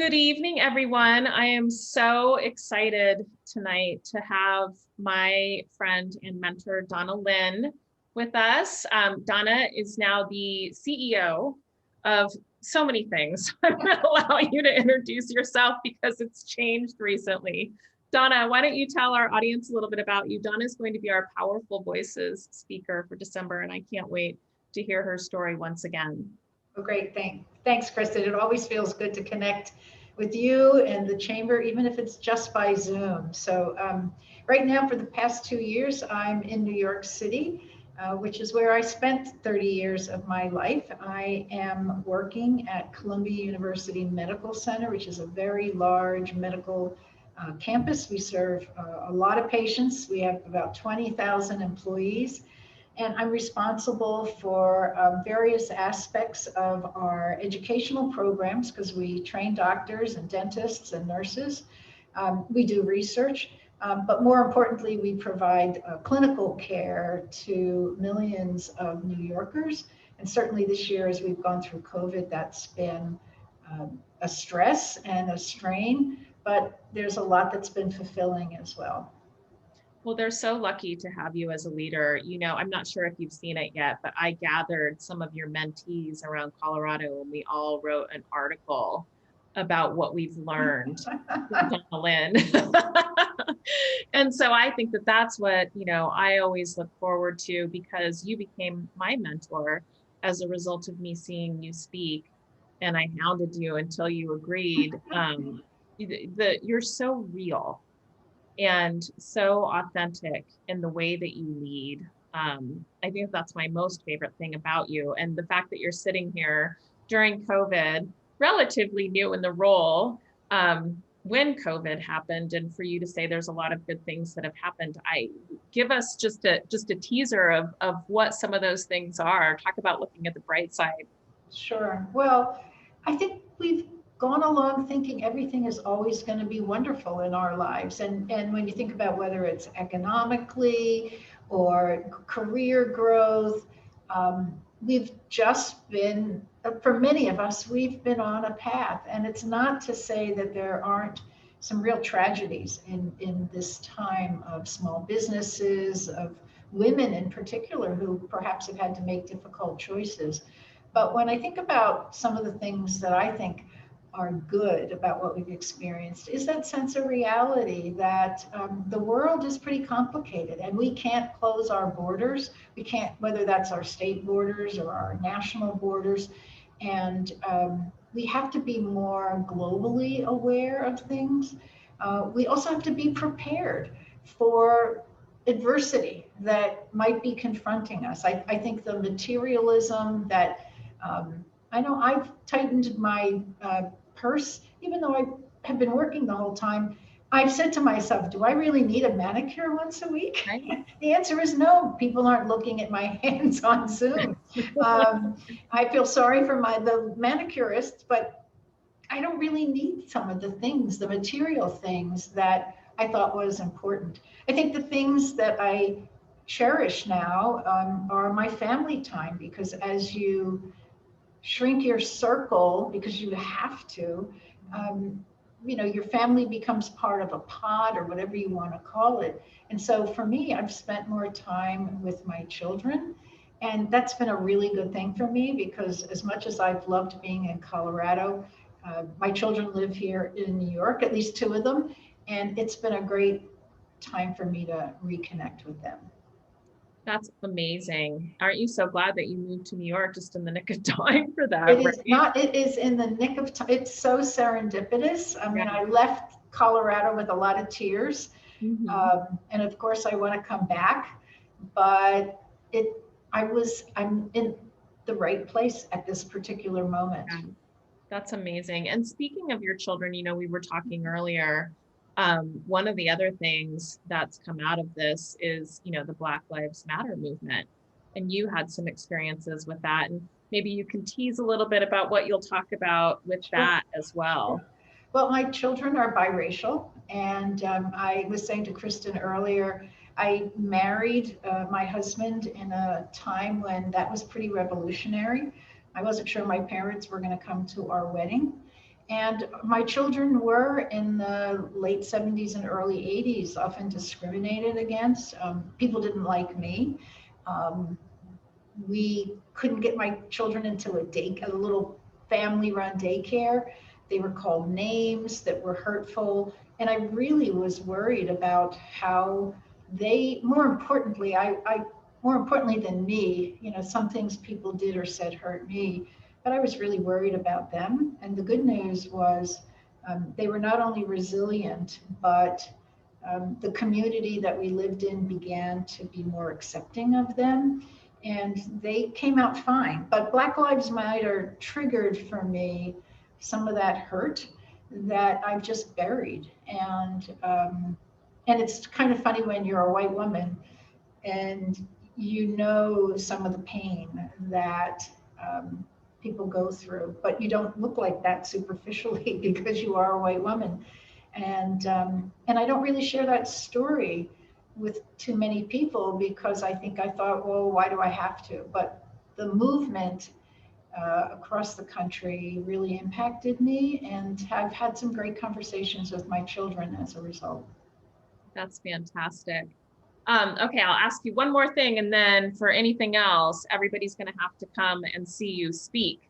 Good evening, everyone. I am so excited tonight to have my friend and mentor, Donna Lynne, with us. Donna is now the CEO of so many things. I'm going to allow you to introduce yourself because it's changed recently. Donna, why don't you tell our audience a little bit about you? Donna is going to be our Powerful Voices speaker for December, and I can't wait to hear her story once again. Oh, great. Thanks, Kristen. It always feels good to connect with you and the chamber, even if it's just by Zoom. So right now, for the past 2 years, I'm in New York City, which is where I spent 30 years of my life. I am working at Columbia University Medical Center, which is a very large medical campus. We serve a lot of patients. We have about 20,000 employees. And I'm responsible for various aspects of our educational programs because we train doctors and dentists and nurses. We do research, but more importantly, we provide clinical care to millions of New Yorkers. And certainly this year, as we've gone through COVID, that's been a stress and a strain, but there's a lot that's been fulfilling as well. Well, they're so lucky to have you as a leader. You know, I'm not sure if you've seen it yet, but I gathered some of your mentees around Colorado and we all wrote an article about what we've learned from Donna Lynne. And so I think that that's what, I always look forward to because you became my mentor as a result of me seeing you speak. And I hounded you until you agreed. You're so real and so authentic in the way that you lead. I think that's my most favorite thing about you. And the fact that you're sitting here during COVID, relatively new in the role, when COVID happened, and for you to say there's a lot of good things that have happened. Give us just a teaser of what some of those things are. Talk about looking at the bright side. Sure. Well, I think we've gone along thinking everything is always going to be wonderful in our lives. And when you think about whether it's economically or career growth, we've just been, for many of us, we've been on a path. And it's not to say that there aren't some real tragedies in this time of small businesses, of women in particular, who perhaps have had to make difficult choices. But when I think about some of the things that I think are good about what we've experienced is that sense of reality that the world is pretty complicated and we can't close our borders. We can't, whether that's our state borders or our national borders. And we have to be more globally aware of things. We also have to be prepared for adversity that might be confronting us. I think the materialism that I know I've tightened my purse, even though I have been working the whole time. I've said to myself, do I really need a manicure once a week? Right. The answer is no. People aren't looking at my hands on Zoom. I feel sorry for the manicurist, but I don't really need some of the things, the material things that I thought was important. I think the things that I cherish now are my family time, because as you shrink your circle, because you have to, your family becomes part of a pod or whatever you want to call it. And so for me, I've spent more time with my children. And that's been a really good thing for me, because as much as I've loved being in Colorado, my children live here in New York, at least 2 of them. And it's been a great time for me to reconnect with them. That's amazing. Aren't you so glad that you moved to New York just in the nick of time for that? It is not, it is in the nick of time. It's so serendipitous. I mean, I left Colorado with a lot of tears. Mm-hmm. And of course I want to come back, but I'm in the right place at this particular moment. Yeah. That's amazing. And speaking of your children, we were talking earlier, one of the other things that's come out of this is, the Black Lives Matter movement. And you had some experiences with that. And maybe you can tease a little bit about what you'll talk about with that as well. Sure. Well, my children are biracial. And I was saying to Kristen earlier, I married my husband in a time when that was pretty revolutionary. I wasn't sure my parents were going to come to our wedding. And my children were in the late 70s and early 80s often discriminated against. People didn't like me. Um, we couldn't get my children into a little family-run daycare. They were called names that were hurtful, and I really was worried about how they. More importantly than me, some things people did or said hurt me, but I was really worried about them. And the good news was, they were not only resilient, but the community that we lived in began to be more accepting of them, and they came out fine. But Black Lives Matter triggered for me some of that hurt that I've just buried. And it's kind of funny when you're a white woman and some of the pain that people go through, but you don't look like that superficially because you are a white woman. And I don't really share that story with too many people because I thought, well, why do I have to? But the movement across the country really impacted me, and I've had some great conversations with my children as a result. That's fantastic. Okay, I'll ask you one more thing, and then for anything else, everybody's going to have to come and see you speak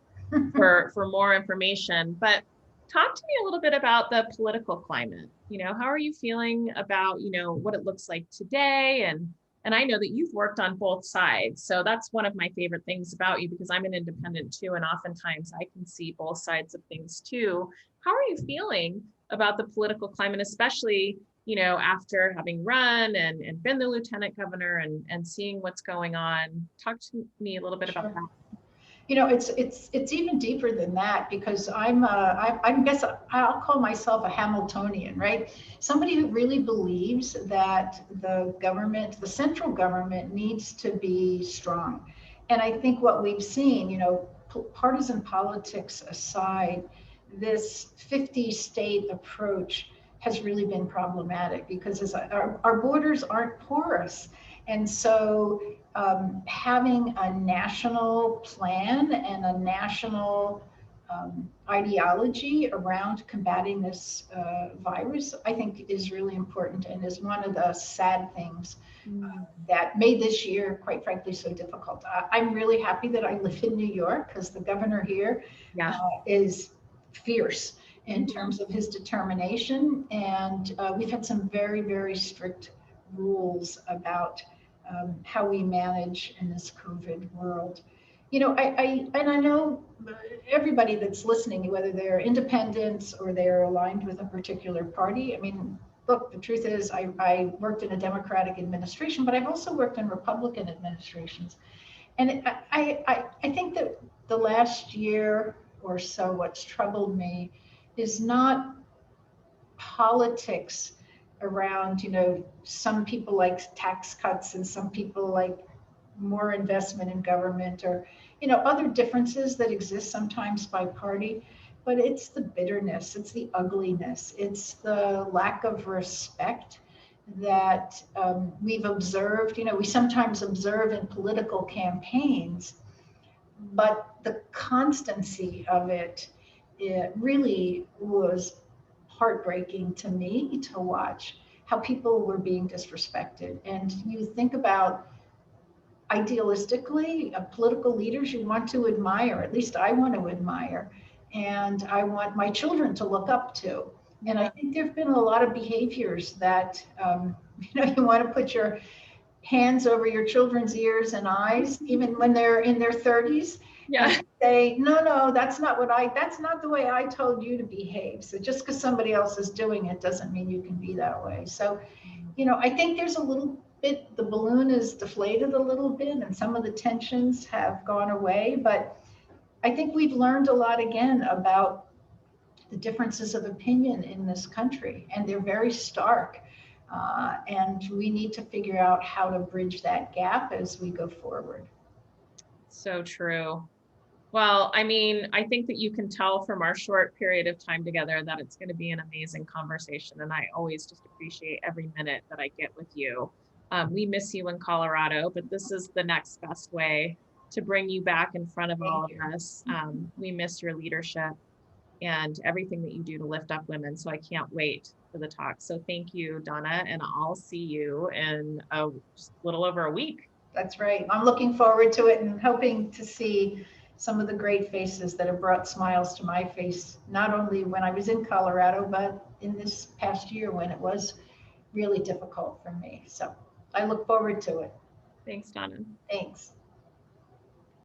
for more information. But talk to me a little bit about the political climate. How are you feeling about, what it looks like today? And I know that you've worked on both sides. So that's one of my favorite things about you, because I'm an independent too. And oftentimes I can see both sides of things too. How are you feeling about the political climate, especially, after having run and been the lieutenant governor and seeing what's going on? Talk to me a little bit about that. It's even deeper than that, because I guess I'll call myself a Hamiltonian, right? Somebody who really believes that the central government needs to be strong. And I think what we've seen, partisan politics aside, this 50 state approach has really been problematic because our borders aren't porous. And so having a national plan and a national ideology around combating this virus, I think is really important, and is one of the sad things that made this year, quite frankly, so difficult. I'm really happy that I live in New York, because the governor here is fierce in terms of his determination. And we've had some very, very strict rules about how we manage in this COVID world. I know everybody that's listening, whether they're independents or they're aligned with a particular party. I mean, look, the truth is I worked in a Democratic administration, but I've also worked in Republican administrations. And I think that the last year or so, what's troubled me is not politics around, some people like tax cuts and some people like more investment in government, or, other differences that exist sometimes by party. But it's the bitterness, it's the ugliness, it's the lack of respect that we've observed. We sometimes observe in political campaigns, but the constancy of it really was heartbreaking to me to watch how people were being disrespected. And you think about, idealistically, political leaders you want to admire, at least I want to admire, and I want my children to look up to. And I think there have been a lot of behaviors that, you want to put your hands over your children's ears and eyes, even when they're in their 30s. And say, no, that's not the way I told you to behave. So just because somebody else is doing it doesn't mean you can be that way. So, I think there's a little bit, the balloon is deflated a little bit, and some of the tensions have gone away. But I think we've learned a lot again about the differences of opinion in this country, and they're very stark. And we need to figure out how to bridge that gap as we go forward. So true. Well, I mean, I think that you can tell from our short period of time together that it's going to be an amazing conversation. And I always just appreciate every minute that I get with you. We miss you in Colorado, but this is the next best way to bring you back in front of all of us. We miss your leadership. and everything that you do to lift up women. So I can't wait for the talk. So thank you, Donna, and I'll see you in just a little over a week. That's right. I'm looking forward to it and hoping to see some of the great faces that have brought smiles to my face, not only when I was in Colorado, but in this past year when it was really difficult for me. So I look forward to it. Thanks, Donna. Thanks.